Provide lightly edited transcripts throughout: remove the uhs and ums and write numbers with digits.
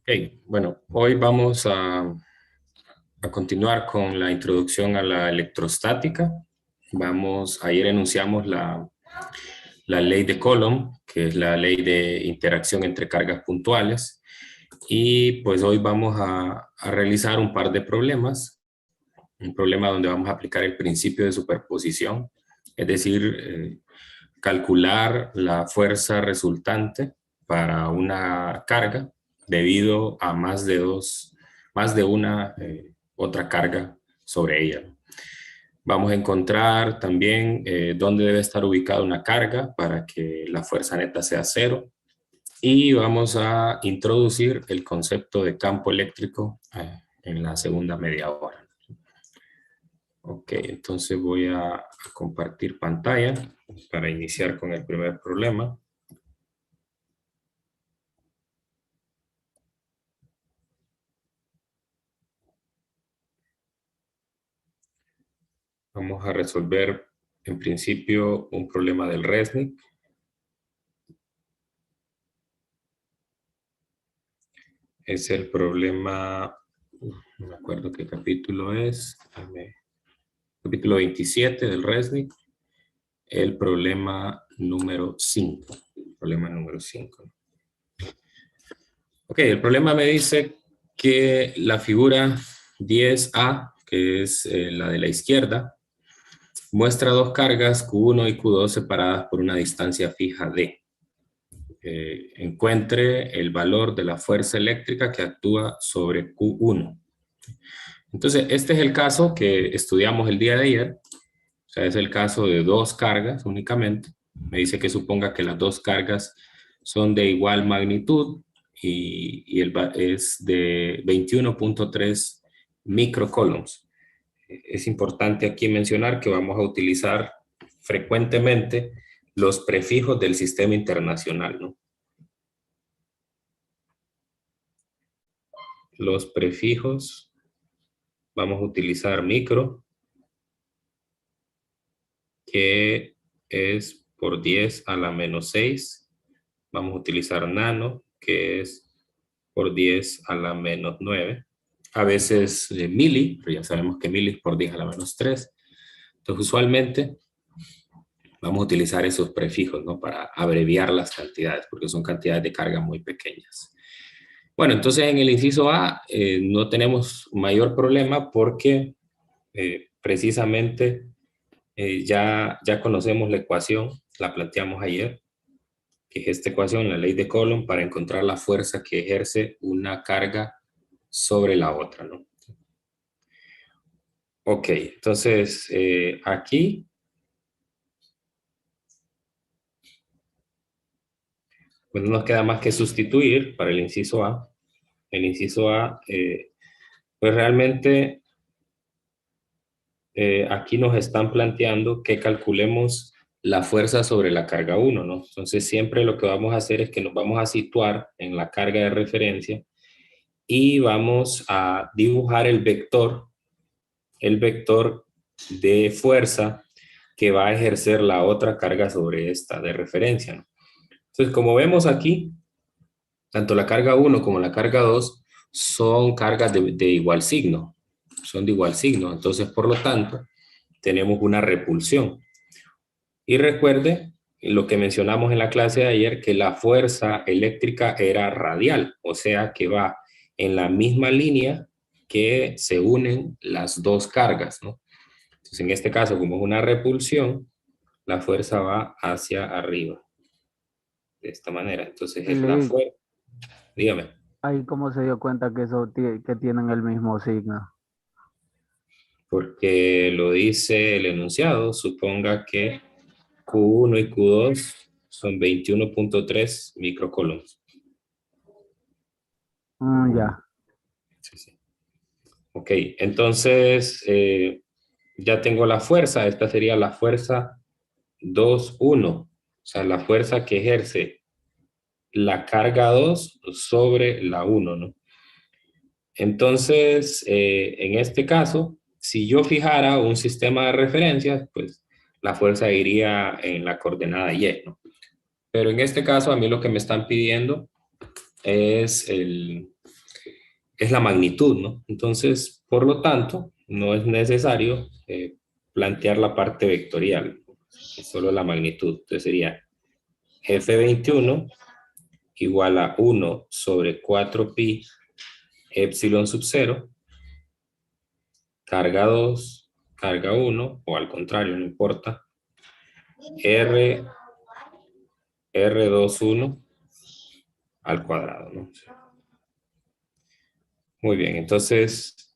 Ok, bueno, hoy vamos a continuar con la introducción a la electrostática. Ayer enunciamos la ley de Coulomb, que es la ley de interacción entre cargas puntuales, y pues hoy vamos a realizar un par de problemas. Un problema donde vamos a aplicar el principio de superposición, es decir, calcular la fuerza resultante para una carga debido a más de una otra carga sobre ella. Vamos a encontrar también dónde debe estar ubicada una carga para que la fuerza neta sea cero. Y vamos a introducir el concepto de campo eléctrico en la segunda media hora. Ok, entonces voy a compartir pantalla para iniciar con el primer problema. Vamos a resolver en principio un problema del Resnick. Es el problema, no me acuerdo qué capítulo es, capítulo 27 del Resnick, el problema número 5. Problema número 5. Ok, el problema me dice que la figura 10A, que es la de la izquierda, muestra dos cargas Q1 y Q2 separadas por una distancia fija D. Encuentre el valor de la fuerza eléctrica que actúa sobre Q1. Entonces, este es el caso que estudiamos el día de ayer. O sea, es el caso de dos cargas únicamente. Me dice que suponga que las dos cargas son de igual magnitud y es de 21.3 microcoulombs. Es importante aquí mencionar que vamos a utilizar frecuentemente los prefijos del sistema internacional, ¿no? Los prefijos, vamos a utilizar micro, que es por 10 a la menos 6. Vamos a utilizar nano, que es por 10 a la menos 9. A veces mili, pero ya sabemos que mili es por 10 a la menos 3. Entonces, usualmente vamos a utilizar esos prefijos, ¿no? Para abreviar las cantidades, porque son cantidades de carga muy pequeñas. Bueno, entonces en el inciso A no tenemos mayor problema porque precisamente ya conocemos la ecuación, la planteamos ayer, que es esta ecuación, la ley de Coulomb, para encontrar la fuerza que ejerce una carga sobre la otra, ¿no? Ok, entonces aquí pues no nos queda más que sustituir para el inciso A. El inciso A, pues realmente aquí nos están planteando que calculemos la fuerza sobre la carga 1, ¿no? Entonces siempre lo que vamos a hacer es que nos vamos a situar en la carga de referencia y vamos a dibujar el vector de fuerza que va a ejercer la otra carga sobre esta de referencia, ¿no? Entonces, como vemos aquí, tanto la carga 1 como la carga 2 son cargas de igual signo, son de igual signo. Entonces, por lo tanto, tenemos una repulsión. Y recuerde lo que mencionamos en la clase de ayer, que la fuerza eléctrica era radial, o sea que va en la misma línea que se unen las dos cargas, ¿no? Entonces, en este caso, como es una repulsión, la fuerza va hacia arriba, de esta manera. Entonces, es la Lee, fuerza. Dígame. ahí cómo se dio cuenta que que tienen el mismo signo. Porque lo dice el enunciado, suponga que Q1 y Q2 son 21.3 microcoulombs. Ya. Sí, sí. Ok, entonces ya tengo la fuerza, esta sería la fuerza 2,1, o sea, la fuerza que ejerce la carga 2 sobre la 1, ¿no? Entonces, en este caso, si yo fijara un sistema de referencias, pues la fuerza iría en la coordenada Y, ¿no? Pero en este caso, a mí lo que me están pidiendo es es la magnitud, ¿no? Entonces, por lo tanto, no es necesario plantear la parte vectorial, es solo la magnitud. Entonces sería F21 igual a 1 sobre 4pi epsilon sub 0, carga 2, carga 1, o al contrario, no importa, R, R21 al cuadrado, ¿no? Muy bien, entonces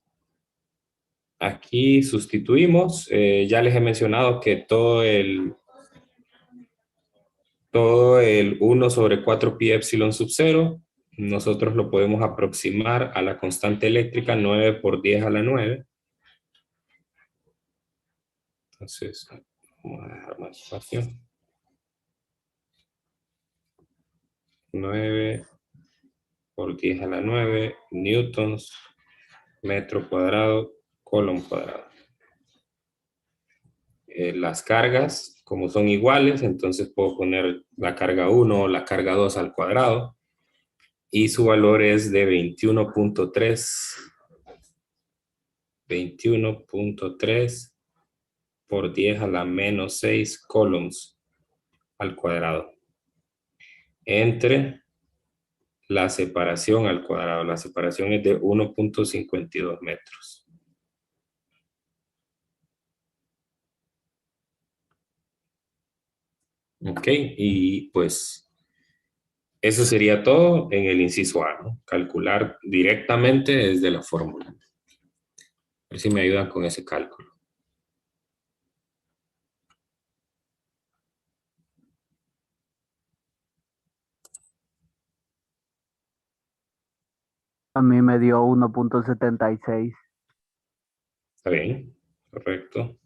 aquí sustituimos. Ya les he mencionado que todo el 1 sobre 4 pi epsilon sub 0, nosotros lo podemos aproximar a la constante eléctrica 9 por 10 a la 9. Entonces, vamos a dejar más espacio. 9 por 10 a la 9 newtons metro cuadrado coulomb cuadrado. Las cargas, como son iguales, entonces puedo poner la carga 1 o la carga 2 al cuadrado. Y su valor es de 21.3 por 10 a la menos 6 coulombs al cuadrado. Entre la separación al cuadrado. La separación es de 1.52 metros. Ok, y pues eso sería todo en el inciso A, ¿no? Calcular directamente desde la fórmula. A ver si me ayudan con ese cálculo. A mí me dio 1.76. ¿Está bien? Correcto.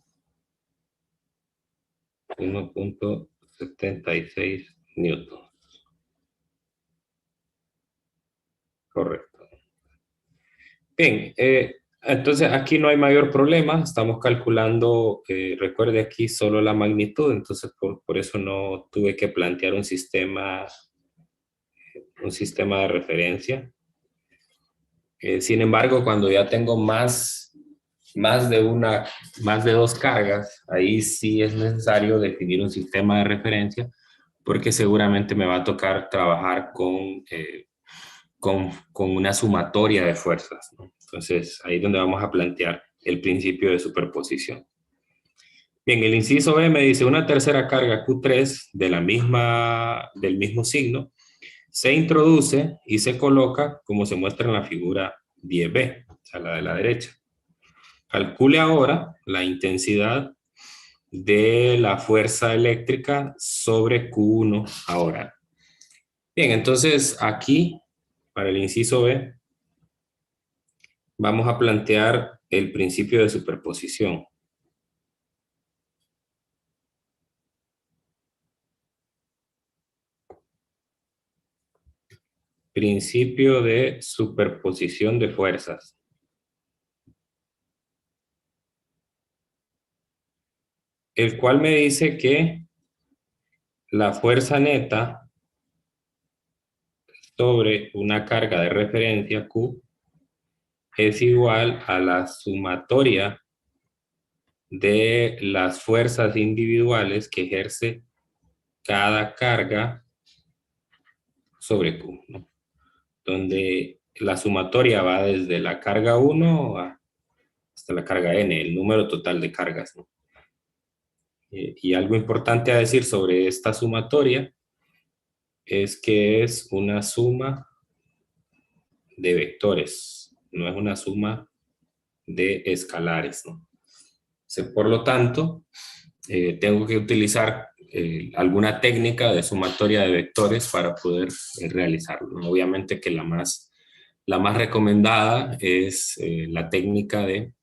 1.76 newtons. Correcto. Bien, entonces aquí no hay mayor problema, estamos calculando, recuerde aquí solo la magnitud, entonces por eso no tuve que plantear un sistema de referencia. Sin embargo, cuando ya tengo más de dos cargas, ahí sí es necesario definir un sistema de referencia, porque seguramente me va a tocar trabajar con una sumatoria de fuerzas, ¿no? Entonces, ahí es donde vamos a plantear el principio de superposición. Bien, el inciso B me dice una tercera carga Q3 del mismo signo se introduce y se coloca como se muestra en la figura 10B, o sea, la de la derecha. Calcule ahora la intensidad de la fuerza eléctrica sobre Q1 ahora. Bien, entonces aquí, para el inciso B, vamos a plantear el principio de superposición. Principio de superposición de fuerzas. El cual me dice que la fuerza neta sobre una carga de referencia Q es igual a la sumatoria de las fuerzas individuales que ejerce cada carga sobre Q, ¿no? Donde la sumatoria va desde la carga 1 hasta la carga n, el número total de cargas, ¿no? Y algo importante a decir sobre esta sumatoria es que es una suma de vectores, no es una suma de escalares, ¿no? Por lo tanto, tengo que utilizar alguna técnica de sumatoria de vectores para poder realizarlo. Obviamente que la más recomendada es la técnica el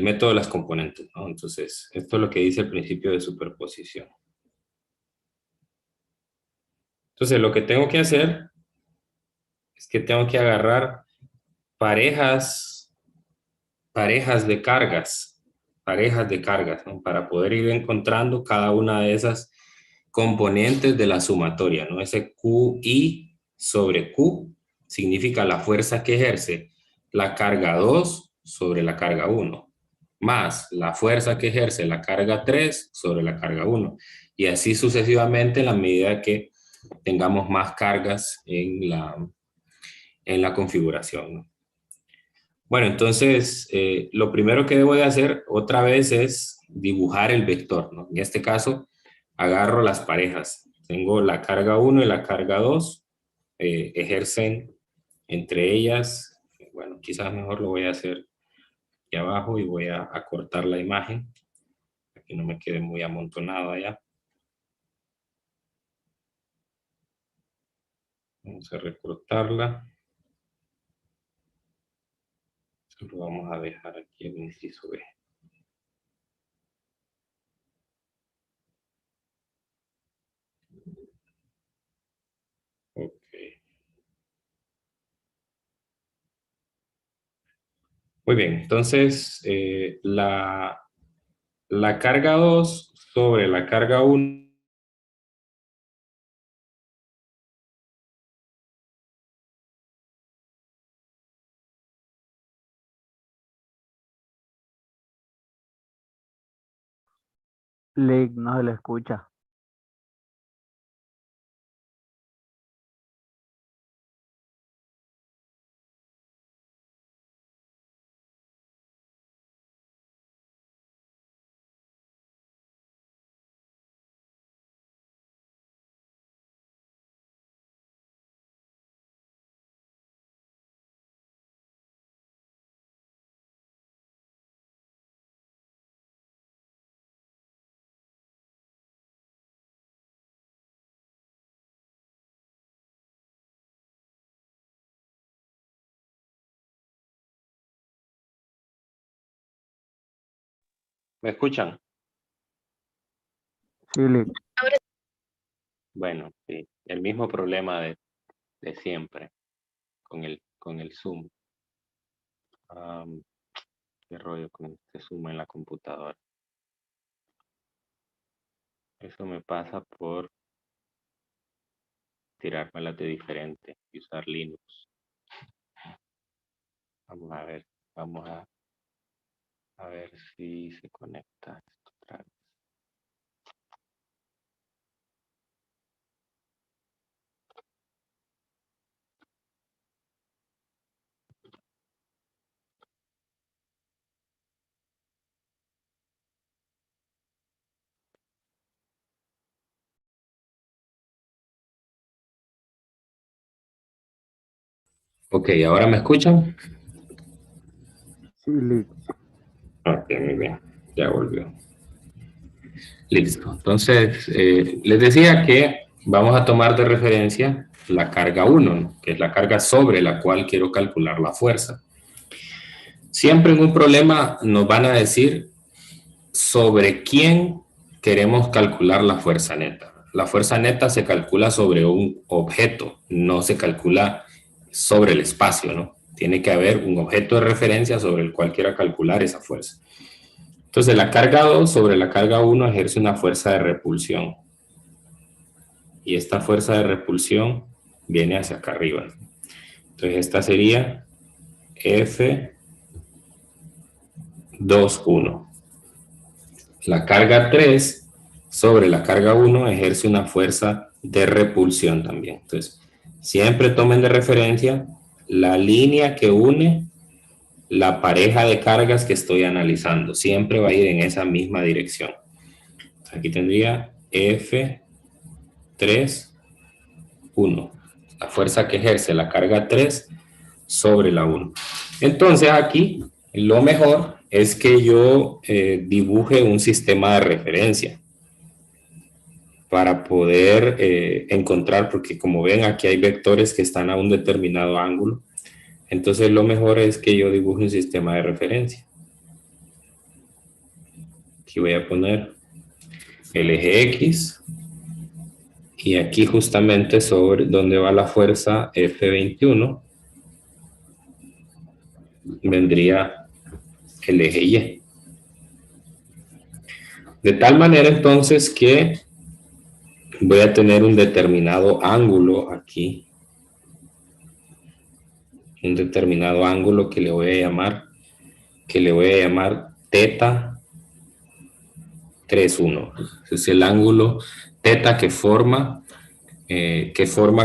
método de las componentes, ¿no? Entonces, esto es lo que dice el principio de superposición. Entonces, lo que tengo que hacer es que tengo que agarrar parejas de cargas, ¿no? Para poder ir encontrando cada una de esas componentes de la sumatoria, ¿no? Ese QI sobre Q significa la fuerza que ejerce la carga 2 sobre la carga 1, más la fuerza que ejerce la carga 3 sobre la carga 1. Y así sucesivamente en la medida que tengamos más cargas en la configuración, ¿no? Bueno, entonces, lo primero que debo de hacer otra vez es dibujar el vector, ¿no? En este caso, agarro las parejas. Tengo la carga 1 y la carga 2, ejercen entre ellas, bueno, quizás mejor lo voy a hacer aquí abajo y voy a acortar la imagen, para que no me quede muy amontonado allá. Vamos a recortarla. Solo vamos a dejar aquí el inciso B. Ok. Muy bien, entonces la carga 2 sobre la carga 1 Lick, no se le escucha. ¿me escuchan? Sí, Lick. Bueno, sí, el mismo problema de siempre con el Zoom. Qué rollo con este Zoom en la computadora. Eso me pasa por tirármelas de diferente y usar Linux. Vamos a ver, vamos a ver si se conecta esto otra vez. Ok, ¿ahora me escuchan? Sí, Lick. Ok, muy bien, ya volvió. Listo. Entonces, les decía que vamos a tomar de referencia la carga 1, ¿no? Que es la carga sobre la cual quiero calcular la fuerza. Siempre en un problema nos van a decir sobre quién queremos calcular la fuerza neta. La fuerza neta se calcula sobre un objeto, no se calcula sobre el espacio, ¿no? Tiene que haber un objeto de referencia sobre el cual quiera calcular esa fuerza. Entonces, la carga 2 sobre la carga 1 ejerce una fuerza de repulsión. Y esta fuerza de repulsión viene hacia acá arriba. Entonces, esta sería F2,1. La carga 3 sobre la carga 1 ejerce una fuerza de repulsión también. Entonces, siempre tomen de referencia la línea que une la pareja de cargas que estoy analizando. Siempre va a ir en esa misma dirección. Aquí tendría F3,1. La fuerza que ejerce la carga 3 sobre la 1. Entonces aquí lo mejor es que yo dibuje un sistema de referencia para poder encontrar, porque como ven aquí hay vectores que están a un determinado ángulo. Entonces lo mejor es que yo dibuje un sistema de referencia. Aquí voy a poner el eje X y aquí justamente sobre donde va la fuerza F21 vendría el eje Y. De tal manera entonces que voy a tener un determinado ángulo aquí. Un determinado ángulo que le voy a llamar teta 3,1. Es el ángulo teta que forma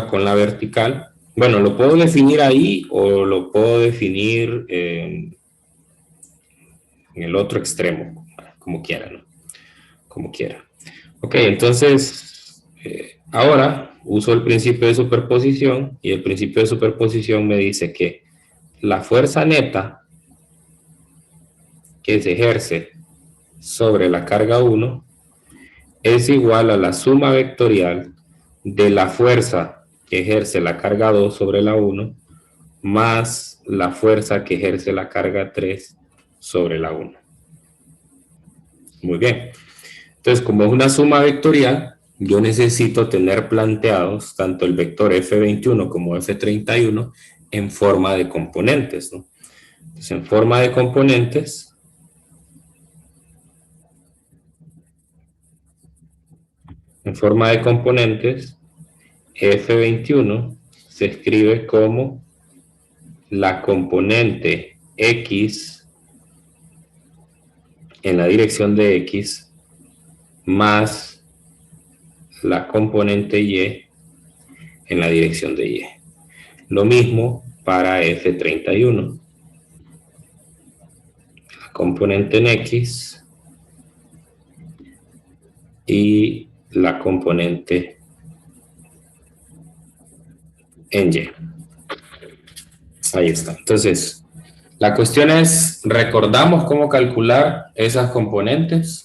con la vertical. Bueno, lo puedo definir ahí o lo puedo definir en el otro extremo, como quiera, ¿no? Como quiera. Ok, entonces, ahora uso el principio de superposición y el principio de superposición me dice que la fuerza neta que se ejerce sobre la carga 1 es igual a la suma vectorial de la fuerza que ejerce la carga 2 sobre la 1 más la fuerza que ejerce la carga 3 sobre la 1. Muy bien. Entonces, como es una suma vectorial, yo necesito tener planteados tanto el vector F21 como F31 en forma de componentes, ¿no? Entonces, en forma de componentes, F21 se escribe como la componente X en la dirección de X más la componente Y en la dirección de Y. Lo mismo para F31. La componente en X y la componente en Y. Ahí está. Entonces, la cuestión es, ¿recordamos cómo calcular esas componentes?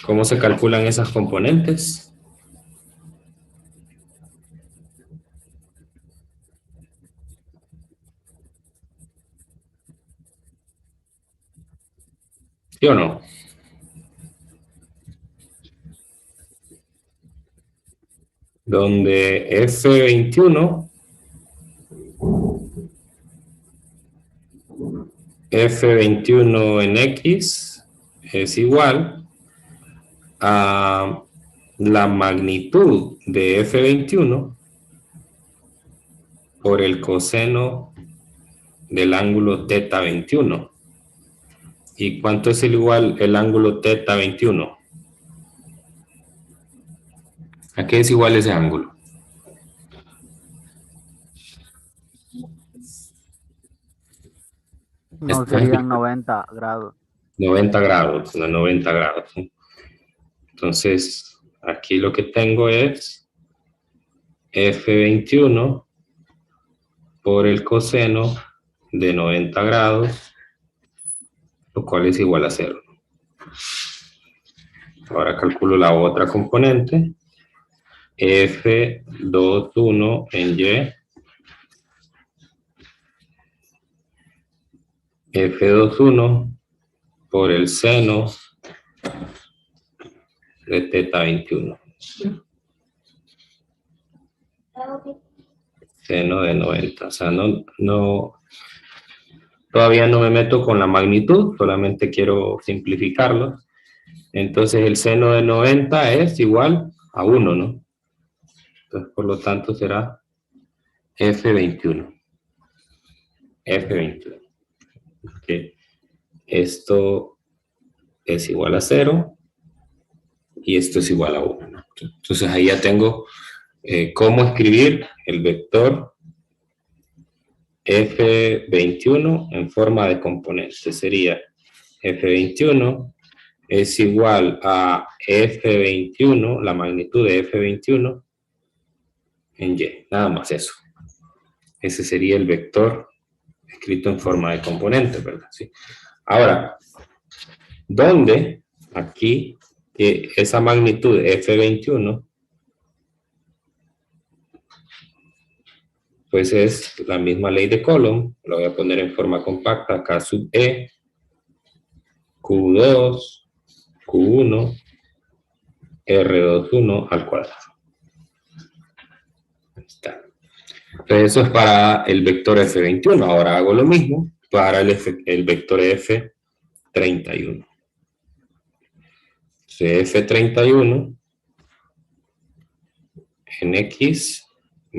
¿Cómo se calculan esas componentes? ¿Sí o no? Donde F21 en X es igual a la magnitud de F21 por el coseno del ángulo teta 21. ¿Y cuánto es el ángulo teta 21? ¿A qué es igual ese ángulo? No serían 90 grados. 90 grados, no 90 grados. ¿Sí? Entonces, aquí lo que tengo es F21 por el coseno de 90 grados, lo cual es igual a 0. Ahora calculo la otra componente, F21 en Y, F21 por el seno de teta 21. Seno de 90, o sea, todavía no me meto con la magnitud, solamente quiero simplificarlo. Entonces el seno de 90 es igual a 1, ¿no? Entonces, por lo tanto, será F21. F21. Okay. Esto es igual a 0 y esto es igual a 1, ¿no? Entonces ahí ya tengo cómo escribir el vector F21 en forma de componente. Sería F21 es igual a F21, la magnitud de F21 en Y. Nada más eso. Ese sería el vector escrito en forma de componente, ¿verdad? Sí. Ahora, ¿dónde aquí esa magnitud F21 pues es la misma ley de Coulomb? Lo voy a poner en forma compacta, K sub E, Q2, Q1, R21 al cuadrado. Ahí está. Entonces eso es para el vector F21. Ahora hago lo mismo para el vector F31. F31 en X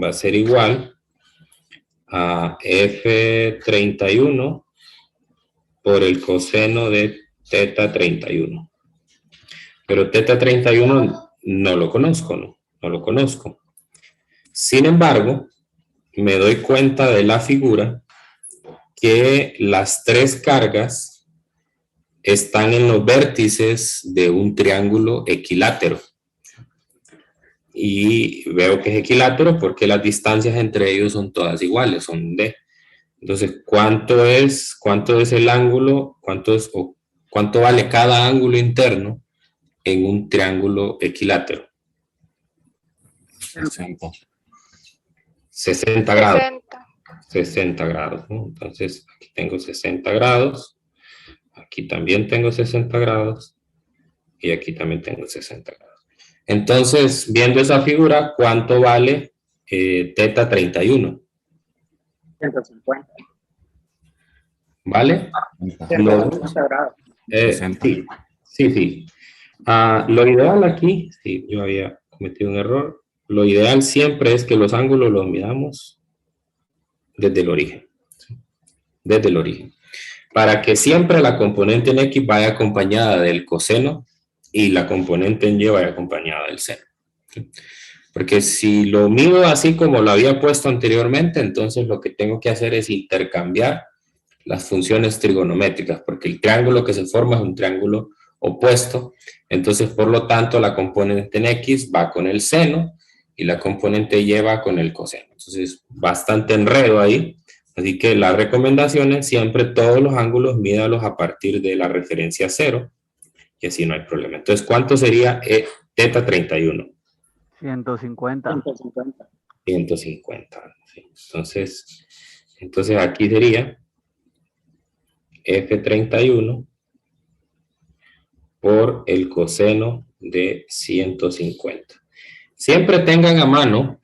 va a ser igual a F31 por el coseno de teta 31. Pero teta 31 no lo conozco, ¿no? No lo conozco. Sin embargo, me doy cuenta de la figura que las tres cargas están en los vértices de un triángulo equilátero. Y veo que es equilátero porque las distancias entre ellos son todas iguales, son D. Entonces, ¿cuánto es el ángulo? ¿Cuánto vale cada ángulo interno en un triángulo equilátero? 60 grados. 60 grados, ¿no? Entonces, aquí tengo 60 grados. Aquí también tengo 60 grados. Y aquí también tengo 60 grados. Entonces, viendo esa figura, ¿cuánto vale teta 31? 150. ¿Vale? 150 grados. Sí, sí, sí. Lo ideal aquí, sí, yo había cometido un error. Lo ideal siempre es que los ángulos los midamos desde el origen. ¿Sí? Desde el origen. Para que siempre la componente en X vaya acompañada del coseno y la componente en Y vaya acompañada del seno. ¿Sí? Porque si lo mido así como lo había puesto anteriormente, entonces lo que tengo que hacer es intercambiar las funciones trigonométricas, porque el triángulo que se forma es un triángulo opuesto, entonces por lo tanto la componente en X va con el seno y la componente Y va con el coseno. Entonces bastante enredo ahí, así que la recomendación es siempre todos los ángulos mídalos a partir de la referencia 0 y así no hay problema. Entonces, ¿cuánto sería teta 31? 150. 150. 150. ¿Sí? Entonces aquí sería F31 por el coseno de 150. Siempre tengan a mano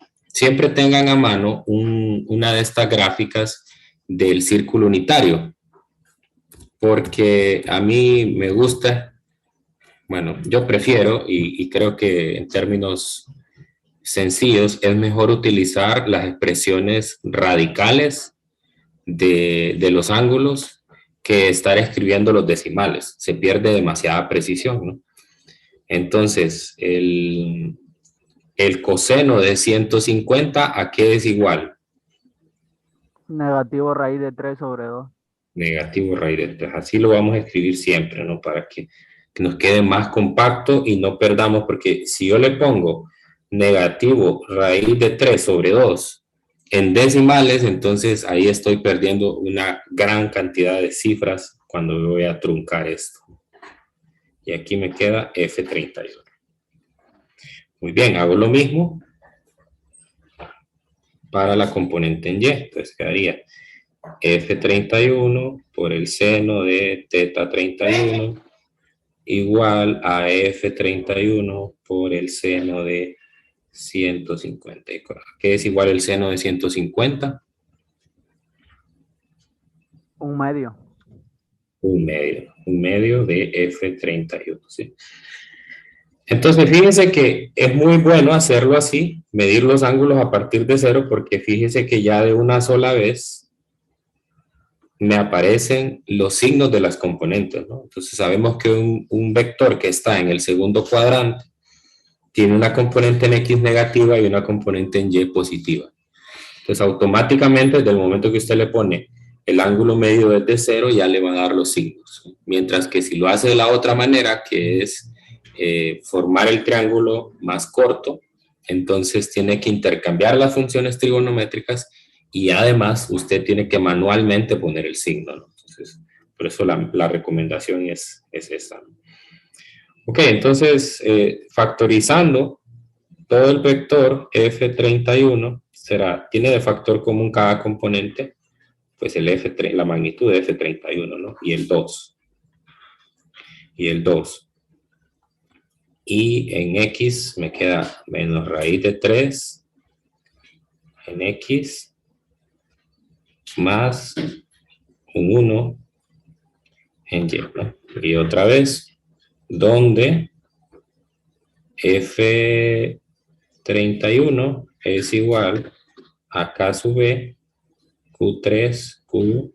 una de estas gráficas del círculo unitario, porque a mí me gusta, bueno, yo prefiero y creo que en términos sencillos es mejor utilizar las expresiones radicales de los ángulos que estar escribiendo los decimales. Se pierde demasiada precisión, ¿no? Entonces, el coseno de 150, ¿a qué es igual? Negativo raíz de 3 sobre 2. Negativo raíz de 3. Así lo vamos a escribir siempre, ¿no? Para que nos quede más compacto y no perdamos, porque si yo le pongo negativo raíz de 3 sobre 2 en decimales, entonces ahí estoy perdiendo una gran cantidad de cifras cuando voy a truncar esto. Y aquí me queda F31. Muy bien, hago lo mismo para la componente en Y. Entonces quedaría F31 por el seno de teta 31 igual a F31 por el seno de 150. ¿Qué es igual el seno de 150? Un medio. Un medio de F31, ¿sí? Entonces, fíjense que es muy bueno hacerlo así, medir los ángulos a partir de 0, porque fíjense que ya de una sola vez me aparecen los signos de las componentes, ¿no? Entonces, sabemos que un vector que está en el segundo cuadrante tiene una componente en X negativa y una componente en Y positiva. Entonces, automáticamente, desde el momento que usted le pone el ángulo medio desde 0, ya le va a dar los signos. Mientras que si lo hace de la otra manera, que es formar el triángulo más corto, entonces tiene que intercambiar las funciones trigonométricas y además usted tiene que manualmente poner el signo, ¿no? Entonces, por eso la recomendación es esa. Ok, entonces, factorizando todo el vector F31 tiene de factor común cada componente, pues la magnitud de F31, ¿no? Y el 2. Y el 2. Y en X me queda menos raíz de 3 en X más un 1 en Y, ¿no? Y otra vez, donde F31 es igual a K sub B, Q3, Q,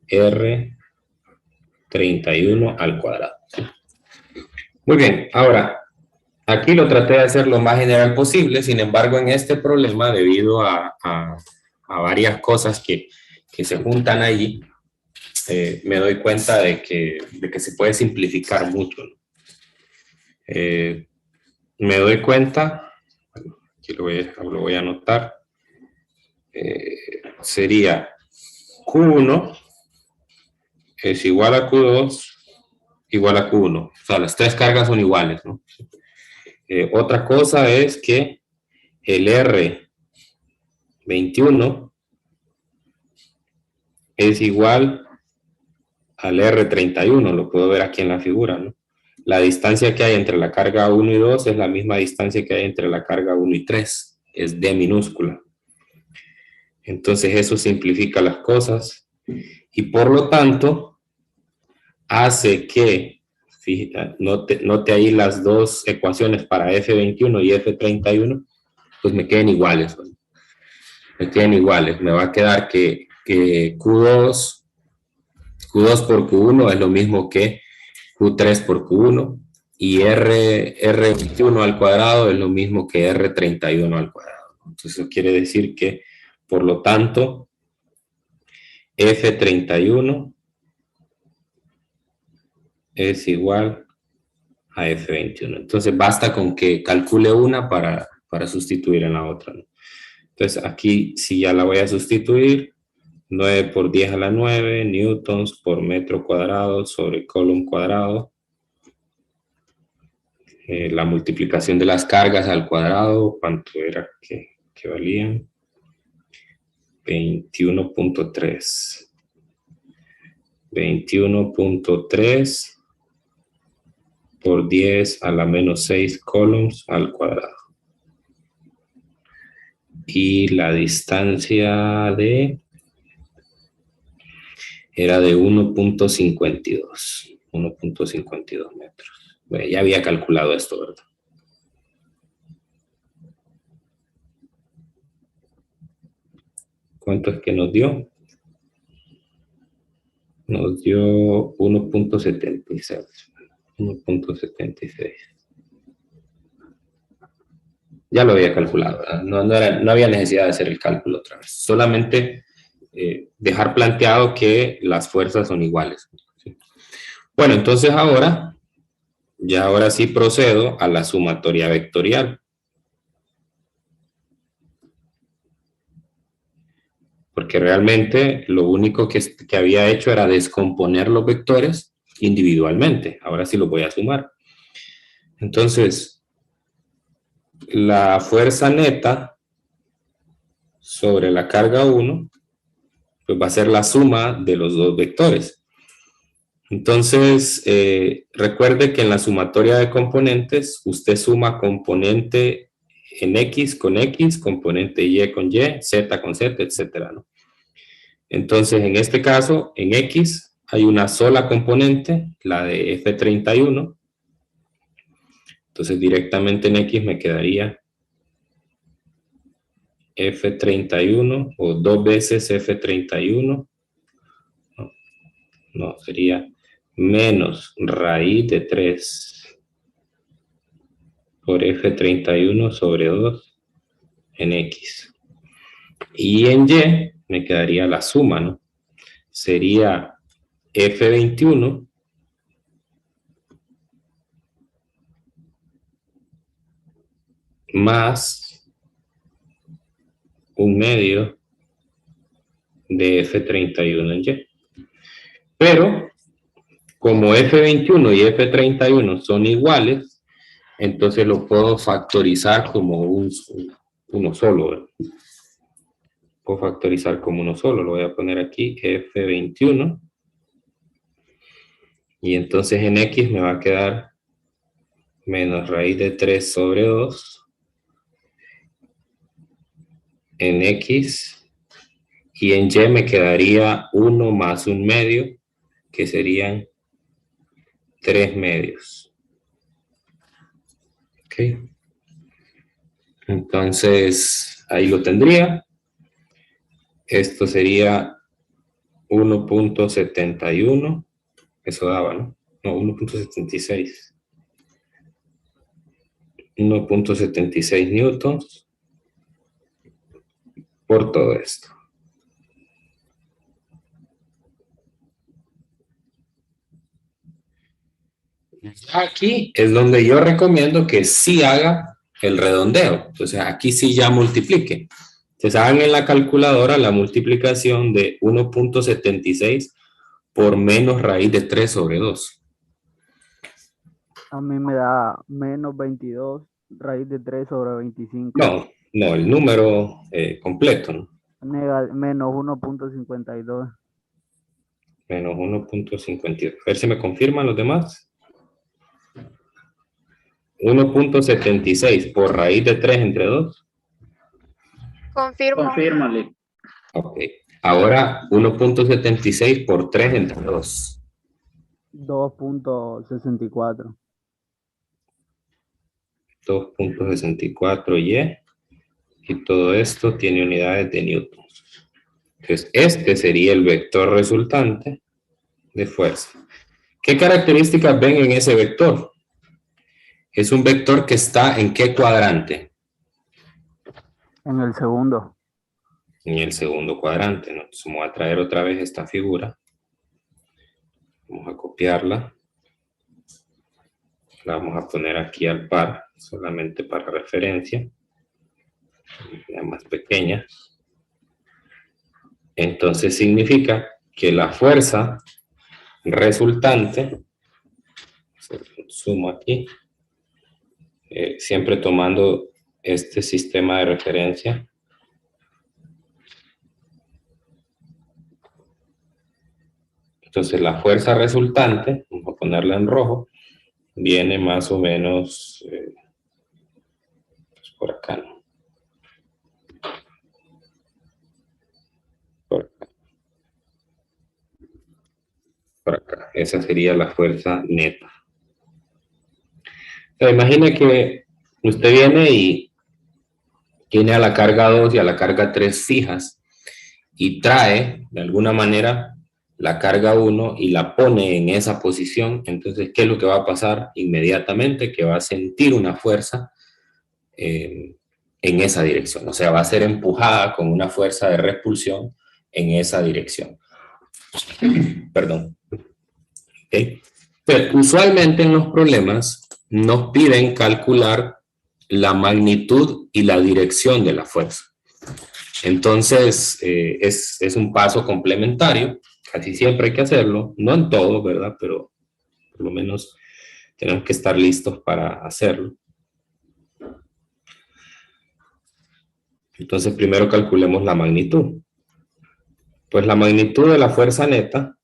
R31 al cuadrado. Muy bien, ahora, aquí lo traté de hacer lo más general posible, sin embargo, en este problema, debido a varias cosas que se juntan ahí, me doy cuenta de que se puede simplificar mucho, ¿no? Me doy cuenta, bueno, aquí lo voy a anotar, sería Q1 es igual a Q2 igual a Q1, o sea, las tres cargas son iguales, ¿no? Otra cosa es que el R21 es igual al R31, lo puedo ver aquí en la figura, ¿no? La distancia que hay entre la carga 1 y 2 es la misma distancia que hay entre la carga 1 y 3, es D minúscula. Entonces eso simplifica las cosas y por lo tanto hace que, fíjate, note ahí las dos ecuaciones para F21 y F31, pues me queden iguales, ¿no? Me queden iguales, me va a quedar que Q2 por Q1 es lo mismo que Q3 por Q1 y R21 al cuadrado es lo mismo que R31 al cuadrado. Entonces eso quiere decir que, por lo tanto, F31 es igual a F21. Entonces basta con que calcule una para sustituir en la otra, ¿no? Entonces aquí sí ya la voy a sustituir. 9 por 10 a la 9 newtons por metro cuadrado sobre coulomb cuadrado. La multiplicación de las cargas al cuadrado, ¿cuánto era que valían? 21.3. 21.3 por 10 a la menos 6 coulombs al cuadrado. Y la distancia era de 1.52. 1.52 metros. Bueno, ya había calculado esto, ¿verdad? ¿Cuánto es que nos dio? Nos dio 1.76. 1.76. Ya lo había calculado, ¿verdad? No había necesidad de hacer el cálculo otra vez. Solamente dejar planteado que las fuerzas son iguales. ¿Sí? Bueno, entonces ahora sí procedo a la sumatoria vectorial. Porque realmente lo único que había hecho era descomponer los vectores individualmente. Ahora sí los voy a sumar. Entonces, la fuerza neta sobre la carga 1, pues va a ser la suma de los dos vectores. Entonces, recuerde que en la sumatoria de componentes, usted suma componente en X con X, componente Y con Y, Z con Z, etcétera, ¿no? Entonces, en este caso, en X hay una sola componente, la de F31. Entonces, directamente en X me quedaría F31 o 2 veces F31. No, sería menos raíz de 3 por F31 sobre 2 en X. Y en Y me quedaría la suma, ¿no? Sería F21 más 1/2 de F31 en Y. Pero, como F21 y F31 son iguales, entonces lo puedo factorizar como uno solo, ¿verdad? Puedo factorizar como uno solo. Lo voy a poner aquí, F21. Y entonces en X me va a quedar menos raíz de 3 sobre 2 en X. Y en Y me quedaría 1 más 1/2, que serían 3 medios. ¿Ok? Entonces, ahí lo tendría. Esto sería 1.71. Eso daba, ¿no? No, 1.76. 1.76 newtons por todo esto. Aquí es donde yo recomiendo que sí haga el redondeo. Entonces aquí sí ya multiplique. Entonces hagan en la calculadora la multiplicación de 1.76 por menos raíz de 3 sobre 2. A mí me da menos 22 raíz de 3 sobre 25. No, el número completo, ¿no? Menos 1.52. Menos 1.52. A ver si me confirman los demás. 1.76 por raíz de 3 entre 2. Confirmo. Confírmale. Ok. Ahora 1.76 por 3 entre 2. 2.64. 2.64 y todo esto tiene unidades de newtons. Entonces, este sería el vector resultante de fuerza. ¿Qué características ven en ese vector? Es un vector que está ¿en qué cuadrante? En el segundo. En el segundo cuadrante, ¿no? Entonces, vamos a traer otra vez esta figura. Vamos a copiarla. La vamos a poner aquí al par, solamente para referencia. La más pequeña. Entonces significa que la fuerza resultante, sumo aquí, siempre tomando este sistema de referencia. Entonces la fuerza resultante, vamos a ponerla en rojo, viene más o menos pues por acá, ¿no? Por acá. Por acá. Esa sería la fuerza neta. O sea, imagine que usted viene y tiene a la carga 2 y a la carga 3 fijas y trae, de alguna manera, la carga 1 y la pone en esa posición. Entonces, ¿qué es lo que va a pasar inmediatamente? Que va a sentir una fuerza en esa dirección. O sea, va a ser empujada con una fuerza de repulsión en esa dirección. Perdón. ¿Okay? Pero usualmente en los problemas nos piden calcular la magnitud y la dirección de la fuerza. Entonces, es un paso complementario. Casi siempre hay que hacerlo. No en todo, ¿verdad? Pero por lo menos tenemos que estar listos para hacerlo. Entonces, primero calculemos la magnitud. Pues la magnitud de la fuerza neta,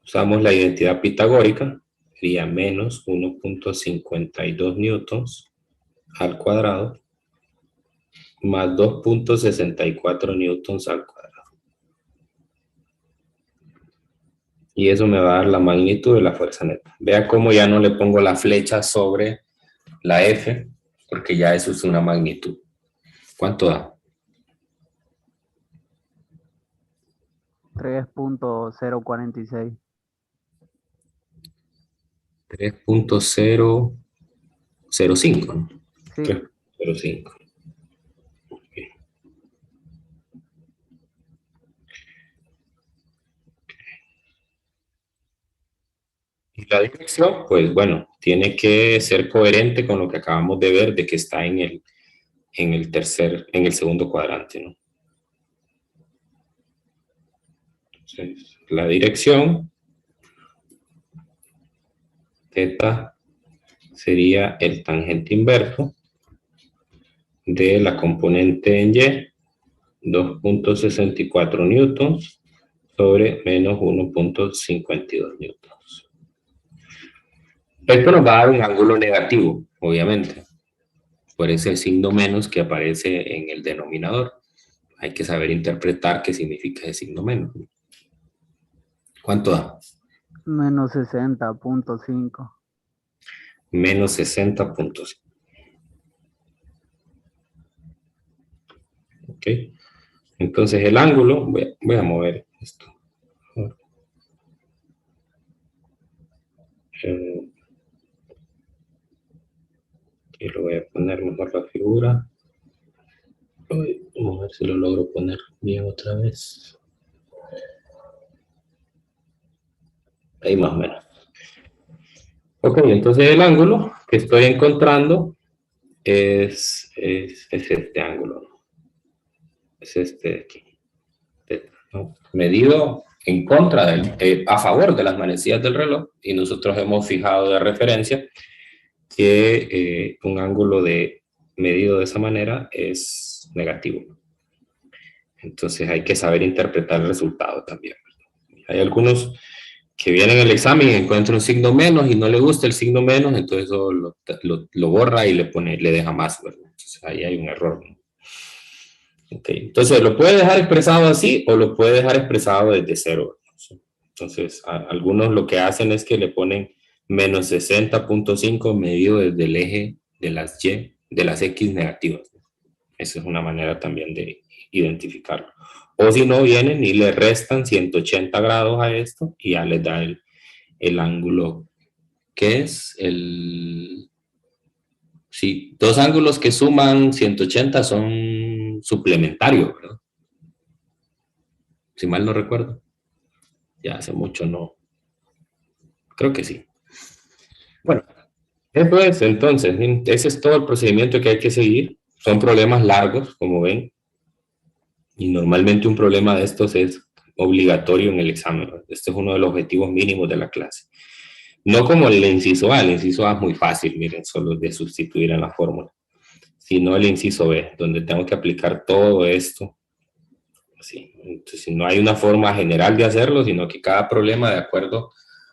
usamos la identidad pitagórica, sería menos 1.52 newtons al cuadrado, más 2.64 newtons al cuadrado. Y eso me va a dar la magnitud de la fuerza neta. Vea cómo ya no le pongo la flecha sobre la F, porque ya eso es una magnitud. ¿Cuánto da? 3.046. 3.005, ¿no? Sí. 3.05. Okay. Y la dirección, pues bueno, tiene que ser coherente con lo que acabamos de ver de que está en el segundo cuadrante, ¿no? Entonces, la dirección θ sería el tangente inverso de la componente en Y, 2.64 newtons sobre menos 1.52 newtons. Esto nos va a dar un ángulo negativo, obviamente, por ese signo menos que aparece en el denominador. Hay que saber interpretar qué significa ese signo menos. ¿Cuánto da? Menos 60.5. menos 60.5. Ok. Entonces el ángulo, voy a mover esto. Y lo voy a poner mejor la figura. Vamos a ver si lo logro poner bien otra vez. Ahí más o menos. Ok, entonces el ángulo que estoy encontrando es este ángulo, ¿no? Es este de aquí, ¿no? Medido en contra a favor de las manecillas del reloj, y nosotros hemos fijado de referencia que un ángulo medido de esa manera es negativo. Entonces hay que saber interpretar el resultado también. Hay algunos que vienen al examen y encuentran un signo menos y no le gusta el signo menos, entonces eso lo borra y le deja más, ¿verdad? Entonces ahí hay un error, ¿no? Okay. Entonces lo puede dejar expresado así o lo puede dejar expresado desde cero. Entonces algunos lo que hacen es que le ponen menos 60.5 medido desde el eje de las Y, de las X negativas. Esa es una manera también de identificarlo. O si no, vienen y le restan 180 grados a esto y ya les da el ángulo que es el... Sí, dos ángulos que suman 180 son suplementarios, ¿verdad? Si mal no recuerdo. Ya hace mucho no. Creo que sí. Bueno, eso es entonces. Ese es todo el procedimiento que hay que seguir. Son problemas largos, como ven. Y normalmente un problema de estos es obligatorio en el examen. Este es uno de los objetivos mínimos de la clase. No como el inciso A es muy fácil, miren, solo de sustituir en la fórmula. Sino el inciso B, donde tengo que aplicar todo esto. Así. Entonces, no hay una forma general de hacerlo, sino que cada problema, de acuerdo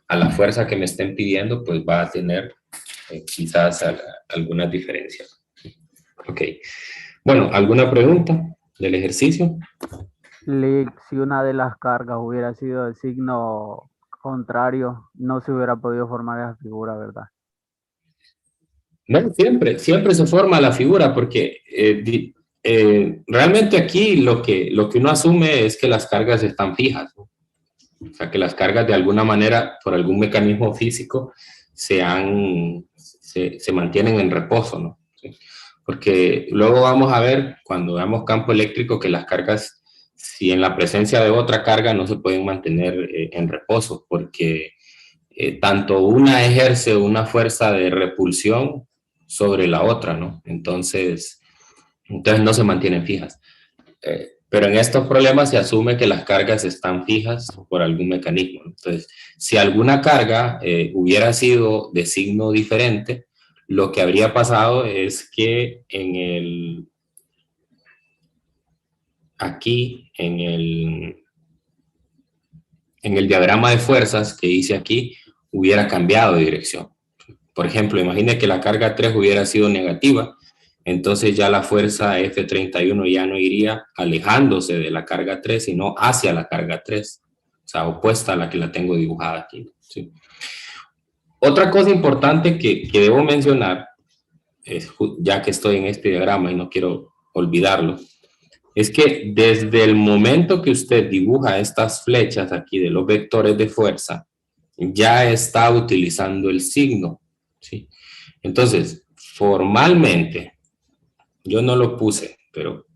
a la fuerza que me estén pidiendo, pues va a tener quizás algunas diferencias. Ok. Bueno, ¿alguna pregunta del ejercicio? Si una de las cargas hubiera sido de signo contrario, no se hubiera podido formar esa figura, ¿verdad? Bueno, siempre se forma la figura porque realmente aquí lo que uno asume es que las cargas están fijas, ¿no? O sea, que las cargas de alguna manera, por algún mecanismo físico, se mantienen en reposo, ¿no? ¿Sí? Porque luego vamos a ver, cuando veamos campo eléctrico, que las cargas, si en la presencia de otra carga, no se pueden mantener en reposo, porque tanto una ejerce una fuerza de repulsión sobre la otra, ¿no? Entonces no se mantienen fijas. Pero en estos problemas se asume que las cargas están fijas por algún mecanismo. Entonces, si alguna carga hubiera sido de signo diferente, lo que habría pasado es que aquí, en el diagrama de fuerzas que hice aquí, hubiera cambiado de dirección. Por ejemplo, imagine que la carga 3 hubiera sido negativa, entonces ya la fuerza F31 ya no iría alejándose de la carga 3, sino hacia la carga 3, o sea, opuesta a la que la tengo dibujada aquí, ¿sí? Otra cosa importante que debo mencionar, ya que estoy en este diagrama y no quiero olvidarlo, es que desde el momento que usted dibuja estas flechas aquí de los vectores de fuerza, ya está utilizando el signo, ¿sí? Entonces, formalmente, yo no lo puse, pero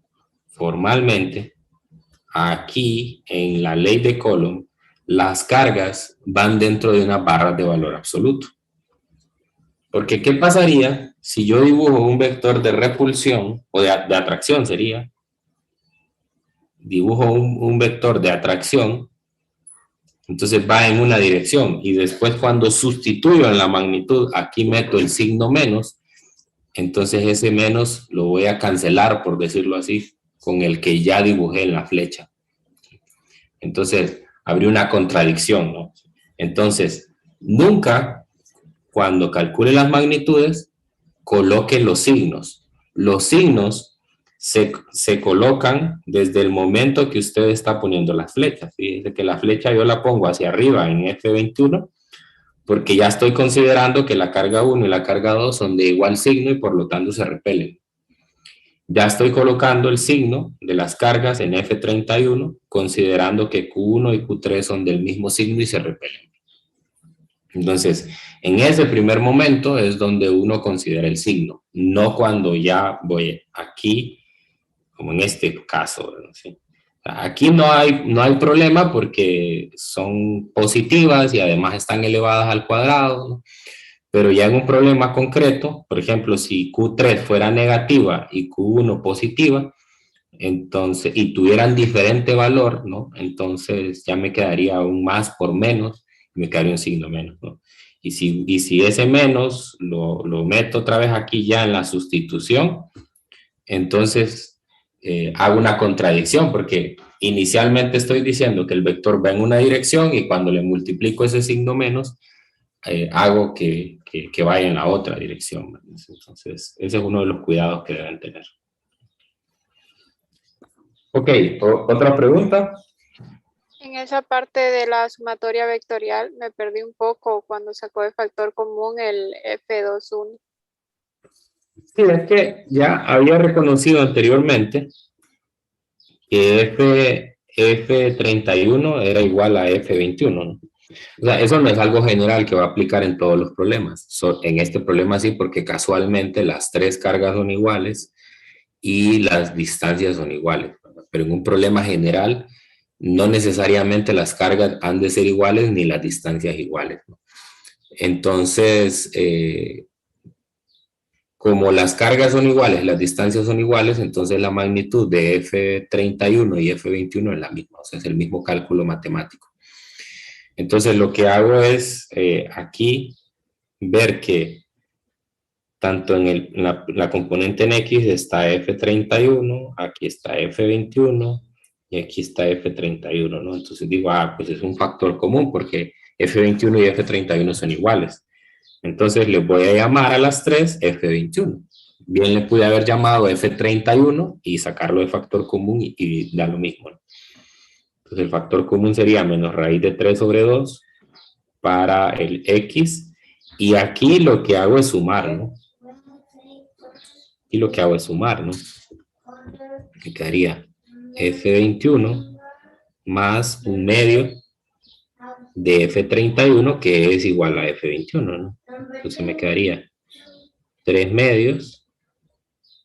formalmente, aquí en la ley de Coulomb, las cargas van dentro de unas barras de valor absoluto. Porque, ¿qué pasaría si yo dibujo un vector de repulsión, o de atracción sería? Dibujo un vector de atracción, entonces va en una dirección, y después cuando sustituyo en la magnitud, aquí meto el signo menos, entonces ese menos lo voy a cancelar, por decirlo así, con el que ya dibujé en la flecha. Entonces, habría una contradicción, ¿no? Entonces, nunca, cuando calcule las magnitudes, coloque los signos. Los signos se colocan desde el momento que usted está poniendo las flechas. Fíjese que la flecha yo la pongo hacia arriba en F21, porque ya estoy considerando que la carga 1 y la carga 2 son de igual signo y por lo tanto se repelen. Ya estoy colocando el signo de las cargas en F31, considerando que Q1 y Q3 son del mismo signo y se repelen. Entonces, en ese primer momento es donde uno considera el signo, no cuando ya voy aquí, como en este caso, ¿sí? Aquí no hay problema porque son positivas y además están elevadas al cuadrado, ¿no? Pero ya en un problema concreto, por ejemplo, si Q3 fuera negativa y Q1 positiva, entonces, y tuvieran diferente valor, ¿no? Entonces ya me quedaría un más por menos, me quedaría un signo menos, ¿no? Y si ese menos lo meto otra vez aquí ya en la sustitución, entonces hago una contradicción porque inicialmente estoy diciendo que el vector va en una dirección y cuando le multiplico ese signo menos, hago que vaya en la otra dirección. Entonces, ese es uno de los cuidados que deben tener. Ok, ¿otra pregunta? En esa parte de la sumatoria vectorial me perdí un poco cuando sacó de factor común el F21. Sí, es que ya había reconocido anteriormente que F31 era igual a F21, ¿no? O sea, eso no es algo general que va a aplicar en todos los problemas. En este problema sí, porque casualmente las tres cargas son iguales y las distancias son iguales. Pero en un problema general, no necesariamente las cargas han de ser iguales ni las distancias iguales, ¿no? Entonces, como las cargas son iguales, las distancias son iguales, entonces la magnitud de F31 y F21 es la misma, o sea, es el mismo cálculo matemático. Entonces lo que hago es aquí ver que tanto en la componente en X está F31, aquí está F21 y aquí está F31, ¿no? Entonces digo, pues es un factor común porque F21 y F31 son iguales. Entonces le voy a llamar a las tres F21. Bien le pude haber llamado F31 y sacarlo de factor común y da lo mismo, ¿no? Entonces el factor común sería menos raíz de 3 sobre 2 para el X. Y aquí lo que hago es sumar, ¿no? Y lo que hago es sumar, ¿no? Me quedaría F21 más un medio de F31 que es igual a F21, ¿no? Entonces me quedaría 3 medios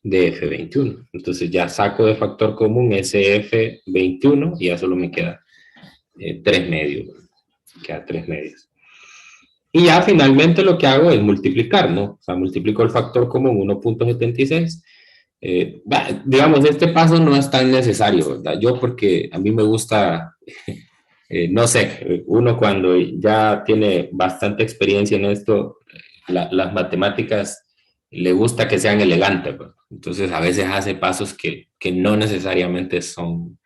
de F21. Entonces ya saco de factor común ese F21 y ya solo me queda 3 medios. Queda 3 medios. Y ya finalmente lo que hago es multiplicar, ¿no? O sea, multiplico el factor común 1.76. Digamos, este paso no es tan necesario, ¿verdad? Yo porque a mí me gusta, no sé, uno cuando ya tiene bastante experiencia en esto, las matemáticas le gusta que sean elegantes, pues. Entonces a veces hace pasos que no necesariamente son,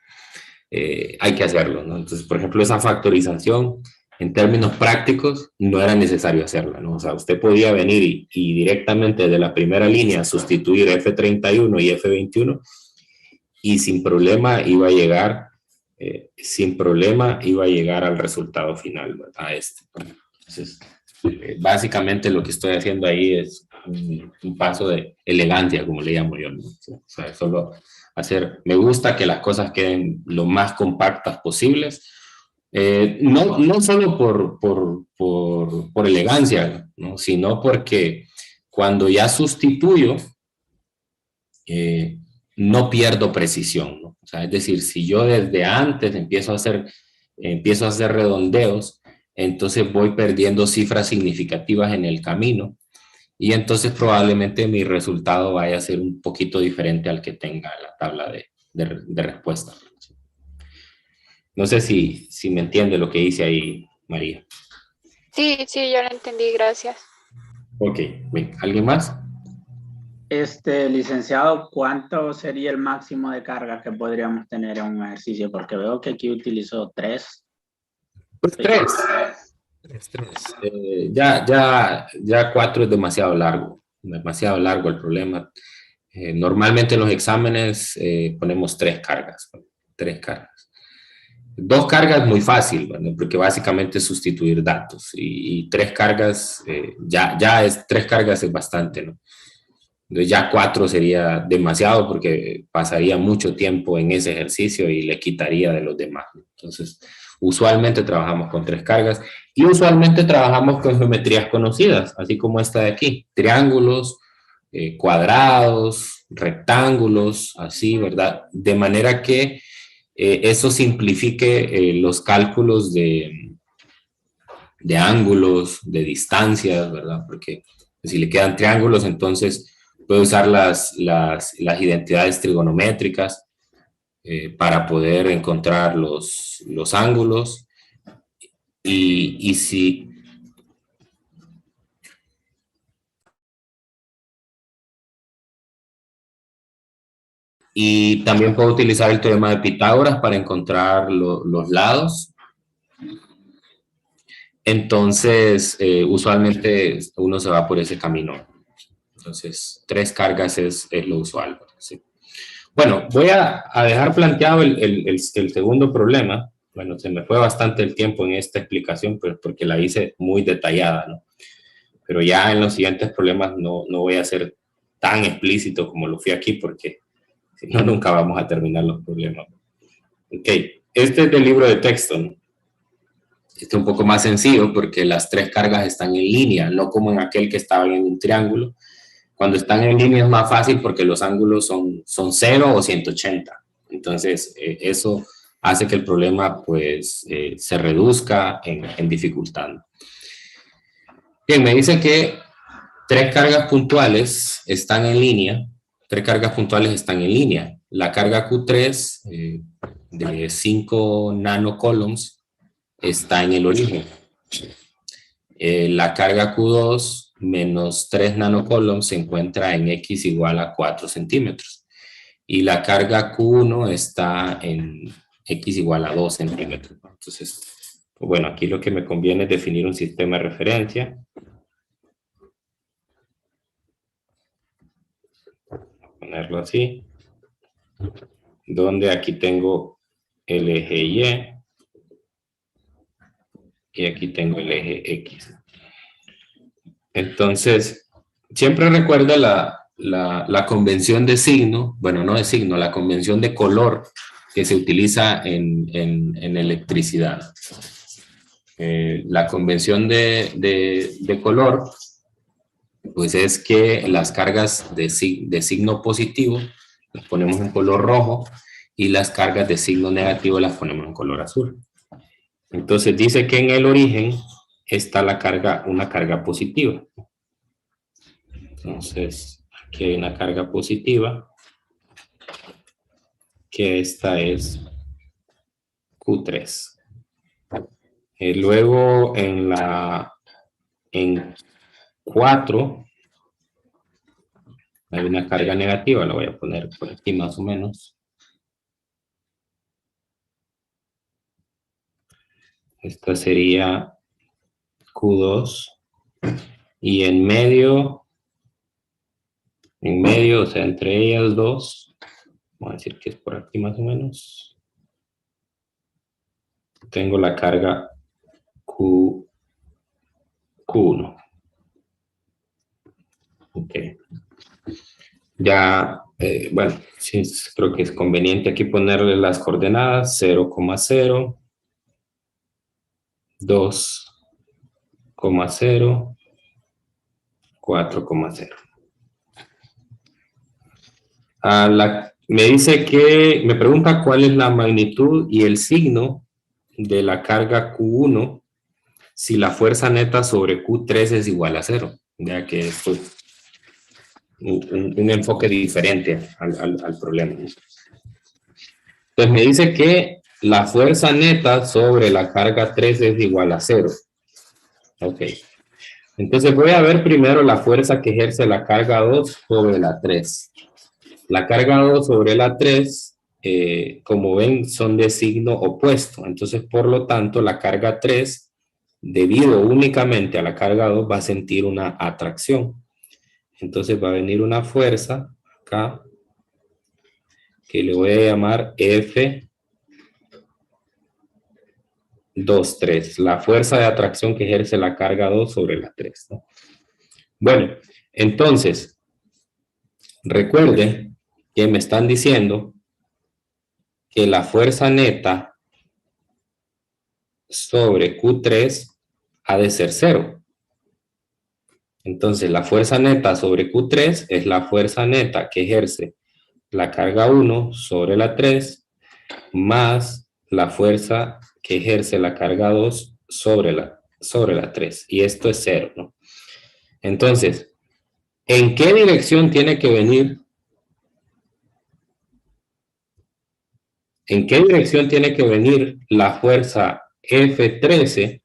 hay que hacerlo, ¿no? Entonces, por ejemplo, esa factorización, en términos prácticos, no era necesario hacerla, ¿no? O sea, usted podía venir y directamente de la primera línea sustituir F31 y F21 y sin problema iba a llegar, al resultado final, ¿verdad? A este. Entonces, básicamente lo que estoy haciendo ahí es un paso de elegancia, como le llamo yo, ¿no? O sea, solo hacer, me gusta que las cosas queden lo más compactas posibles, no solo por elegancia, ¿no? Sino porque cuando ya sustituyo, no pierdo precisión, ¿no? O sea, es decir, si yo desde antes empiezo a hacer redondeos, entonces voy perdiendo cifras significativas en el camino y entonces probablemente mi resultado vaya a ser un poquito diferente al que tenga la tabla de respuesta. No sé si me entiende lo que dice ahí, María. Sí, yo lo entendí, gracias. Ok, bien. ¿Alguien más? Licenciado, ¿cuánto sería el máximo de carga que podríamos tener en un ejercicio? Porque veo que aquí utilizó 3. Pues 3. Ya 4 es demasiado largo el problema. Normalmente en los exámenes ponemos 3 cargas. 2 cargas muy fácil, ¿verdad? Porque básicamente es sustituir datos y 3 cargas, ya 3 cargas es bastante, ¿no? Entonces ya 4 sería demasiado porque pasaría mucho tiempo en ese ejercicio y le quitaría de los demás, ¿no? Entonces, usualmente trabajamos con 3 cargas y usualmente trabajamos con geometrías conocidas, así como esta de aquí, triángulos, cuadrados, rectángulos, así, ¿verdad? De manera que eso simplifique los cálculos de ángulos, de distancias, ¿verdad? Porque si le quedan triángulos, entonces puede usar las identidades trigonométricas para poder encontrar los ángulos. Y si... Y también puedo utilizar el teorema de Pitágoras para encontrar los lados. Entonces, usualmente uno se va por ese camino. Entonces, 3 cargas es lo usual, ¿sí? Bueno, voy a dejar planteado el segundo problema. Bueno, se me fue bastante el tiempo en esta explicación, pues, porque la hice muy detallada, ¿no? Pero ya en los siguientes problemas no voy a ser tan explícito como lo fui aquí, porque si no, nunca vamos a terminar los problemas. Ok, este es del libro de texto, ¿no? Este es un poco más sencillo porque las 3 cargas están en línea, no como en aquel que estaba en un triángulo. Cuando están en línea es más fácil porque los ángulos son 0 o 180. Entonces, eso hace que el problema pues, se reduzca en dificultad. Bien, me dice que 3 cargas puntuales están en línea. 3 cargas puntuales están en línea. La carga Q3 de 5 nanocoulombs está en el origen. La carga Q2 menos 3 nanocoulombs se encuentra en X igual a 4 centímetros. Y la carga Q1 está en X igual a 2 centímetros. Entonces, bueno, aquí lo que me conviene es definir un sistema de referencia. Ponerlo así. Donde aquí tengo el eje y aquí tengo el eje X. Entonces, siempre recuerda la convención de signo, bueno, no de signo, la convención de color que se utiliza en electricidad. La convención de color, pues es que las cargas de signo positivo las ponemos en color rojo y las cargas de signo negativo las ponemos en color azul. Entonces dice que en el origen está una carga positiva. Entonces, aquí hay una carga positiva, que esta es Q3. Luego en 4 hay una carga negativa, la voy a poner por aquí más o menos. Esta sería Q2. Y en medio, o sea, entre ellas dos, vamos a decir que es por aquí más o menos, tengo la carga Q1. Ok. Ya, bueno, sí, creo que es conveniente aquí ponerle las coordenadas 0,0, 2,0, 4,0. Me dice que, me pregunta cuál es la magnitud y el signo de la carga Q1 si la fuerza neta sobre Q3 es igual a 0. Ya que esto es un enfoque diferente al problema. Entonces me dice que la fuerza neta sobre la carga 3 es igual a 0. Ok. Entonces voy a ver primero la fuerza que ejerce la carga 2 sobre la 3. La carga 2 sobre la 3, como ven, son de signo opuesto. Entonces, por lo tanto, la carga 3, debido únicamente a la carga 2, va a sentir una atracción. Entonces va a venir una fuerza acá, que le voy a llamar F 2, 3. La fuerza de atracción que ejerce la carga 2 sobre la 3, ¿no? Bueno, entonces, recuerden que me están diciendo que la fuerza neta sobre Q3 ha de ser 0. Entonces, la fuerza neta sobre Q3 es la fuerza neta que ejerce la carga 1 sobre la 3 más la fuerza que ejerce la carga 2 sobre la 3. Y esto es 0, ¿no? Entonces, ¿en qué dirección tiene que venir? ¿En qué dirección tiene que venir la fuerza F13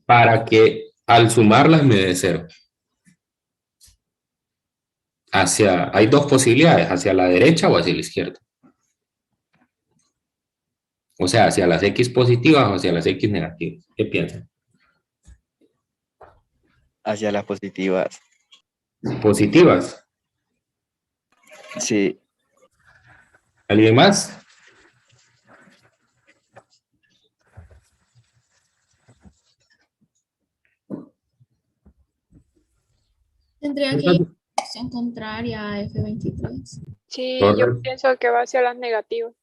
para que al sumarlas me dé 0? Hay dos posibilidades, hacia la derecha o hacia la izquierda. O sea, hacia las X positivas o hacia las X negativas. ¿Qué piensan? Hacia las positivas. Positivas. Sí. ¿Alguien más? Tendría que ir en dirección contraria a F23. Sí, yo Correcto. pienso que va hacia las negativas.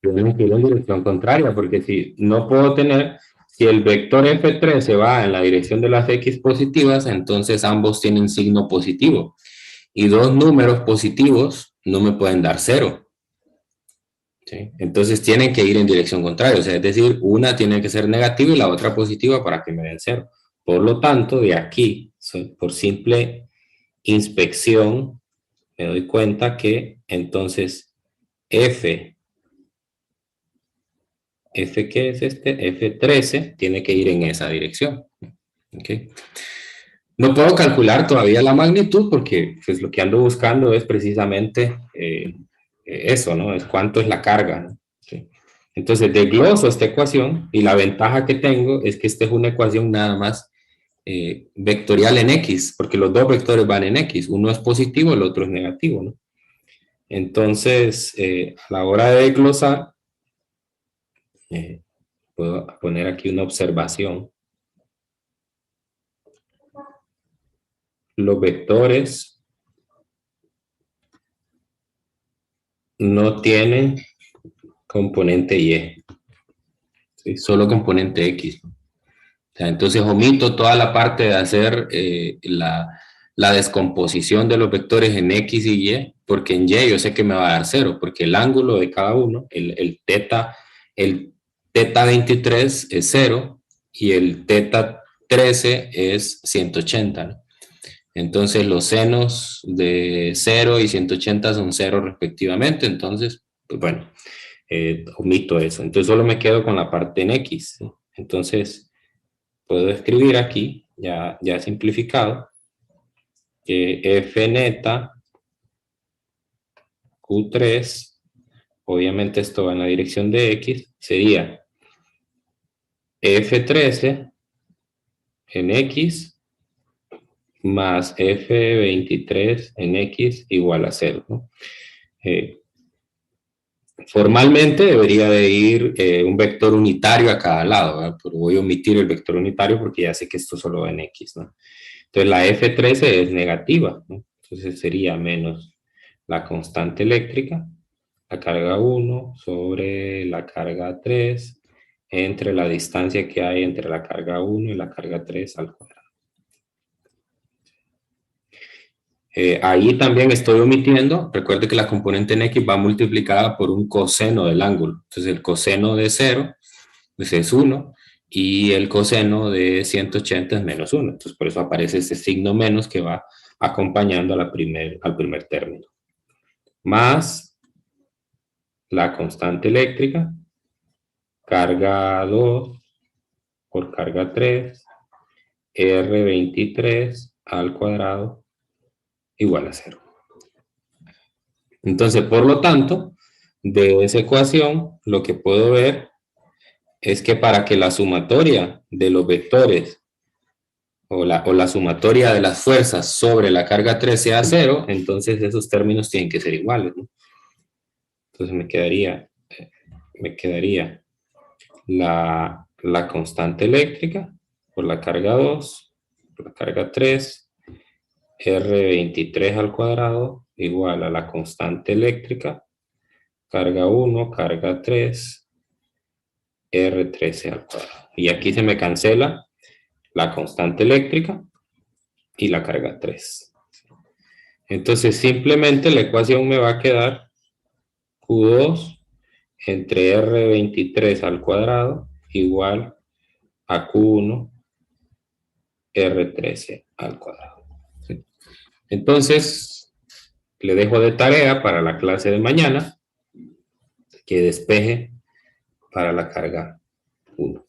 Tienen que ir en dirección contraria, porque si no puedo tener, si el vector F13 va en la dirección de las X positivas, entonces ambos tienen signo positivo. Y dos números positivos no me pueden dar 0. ¿Sí? Entonces tienen que ir en dirección contraria, o sea, es decir, una tiene que ser negativa y la otra positiva para que me den 0. Por lo tanto, de aquí, por simple inspección, me doy cuenta que entonces F ¿qué es este? F13 tiene que ir en esa dirección. ¿Okay? No puedo calcular todavía la magnitud porque pues, lo que ando buscando es precisamente eso, ¿no? Es cuánto es la carga, ¿no? ¿Sí? Entonces, desgloso esta ecuación y la ventaja que tengo es que esta es una ecuación nada más vectorial en X, porque los dos vectores van en X. Uno es positivo, el otro es negativo, ¿no? Entonces, a la hora de desglosar, puedo poner aquí una observación. Los vectores no tienen componente Y, ¿sí? Solo componente X. O sea, entonces omito toda la parte de hacer la descomposición de los vectores en X y Y, porque en Y yo sé que me va a dar 0, porque el ángulo de cada uno, el teta 23 es 0 y el teta 13 es 180, ¿no? Entonces los senos de 0 y 180 son 0 respectivamente, entonces, pues bueno, omito eso. Entonces solo me quedo con la parte en X, ¿sí? Entonces puedo escribir aquí, ya simplificado, que F neta Q3, obviamente esto va en la dirección de X, sería F13 en X más F23 en X igual a 0, ¿no? Formalmente debería de ir un vector unitario a cada lado, ¿verdad? Pero voy a omitir el vector unitario porque ya sé que esto solo va en X, ¿no? Entonces la F13 es negativa, ¿no? Entonces sería menos la constante eléctrica, la carga 1 sobre la carga 3, entre la distancia que hay entre la carga 1 y la carga 3 al cuadrado. Ahí también estoy omitiendo, recuerde que la componente en X va multiplicada por un coseno del ángulo. Entonces el coseno de 0 pues es 1 y el coseno de 180 es menos 1. Entonces por eso aparece este signo menos que va acompañando al primer término. Más la constante eléctrica, carga 2 por carga 3, R23 al cuadrado igual a 0. Entonces, por lo tanto, de esa ecuación, lo que puedo ver es que para que la sumatoria de los vectores o la sumatoria de las fuerzas sobre la carga 3 sea 0, entonces esos términos tienen que ser iguales, ¿no? Entonces me quedaría la constante eléctrica por la carga 2, por la carga 3, R23 al cuadrado igual a la constante eléctrica, carga 1, carga 3, R13 al cuadrado. Y aquí se me cancela la constante eléctrica y la carga 3. Entonces simplemente la ecuación me va a quedar Q2 entre R23 al cuadrado igual a Q1 R13 al cuadrado. ¿Sí? Entonces, le dejo de tarea para la clase de mañana que despeje para la carga 1.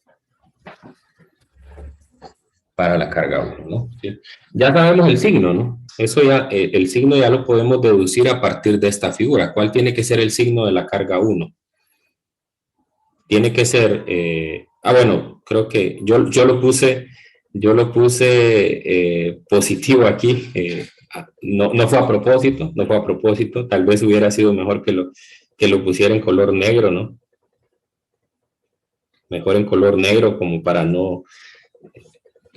Para la carga 1, ¿no? ¿Sí? Ya sabemos el signo, ¿no? Eso ya, el signo ya lo podemos deducir a partir de esta figura. ¿Cuál tiene que ser el signo de la carga 1? Tiene que ser, bueno, creo que yo lo puse positivo aquí, no fue a propósito, tal vez hubiera sido mejor que lo pusiera en color negro, ¿no? Mejor en color negro como para no,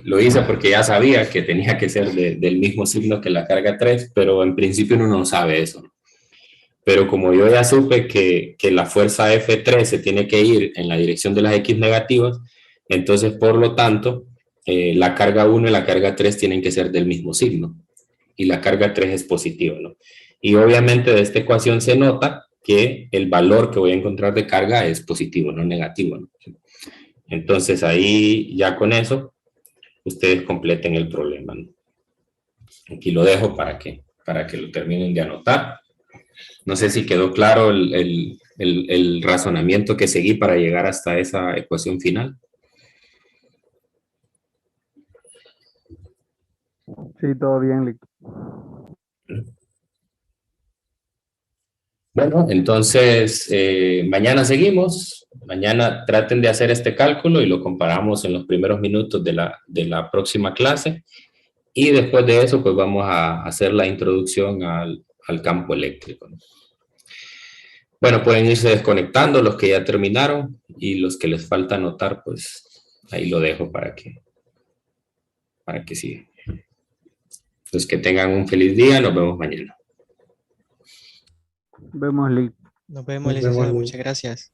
lo hice porque ya sabía que tenía que ser del mismo signo que la carga 3, pero en principio uno no sabe eso, ¿no? Pero como yo ya supe que la fuerza F3 se tiene que ir en la dirección de las X negativas, entonces por lo tanto la carga 1 y la carga 3 tienen que ser del mismo signo y la carga 3 es positiva, ¿no? Y obviamente de esta ecuación se nota que el valor que voy a encontrar de carga es positivo, no negativo, ¿no? Entonces ahí ya con eso ustedes completen el problema, ¿no? Aquí lo dejo para que lo terminen de anotar. No sé si quedó claro el razonamiento que seguí para llegar hasta esa ecuación final. Sí, todo bien, Lick. Bueno, entonces mañana seguimos. Mañana traten de hacer este cálculo y lo comparamos en los primeros minutos de la próxima clase. Y después de eso, pues vamos a hacer la introducción al campo eléctrico, ¿no? Bueno, pueden irse desconectando los que ya terminaron y los que les falta anotar, pues ahí lo dejo para que sigan. Entonces, que tengan un feliz día. Nos vemos mañana. Vemos, Lick. Nos vemos, licenciado. Muchas gracias.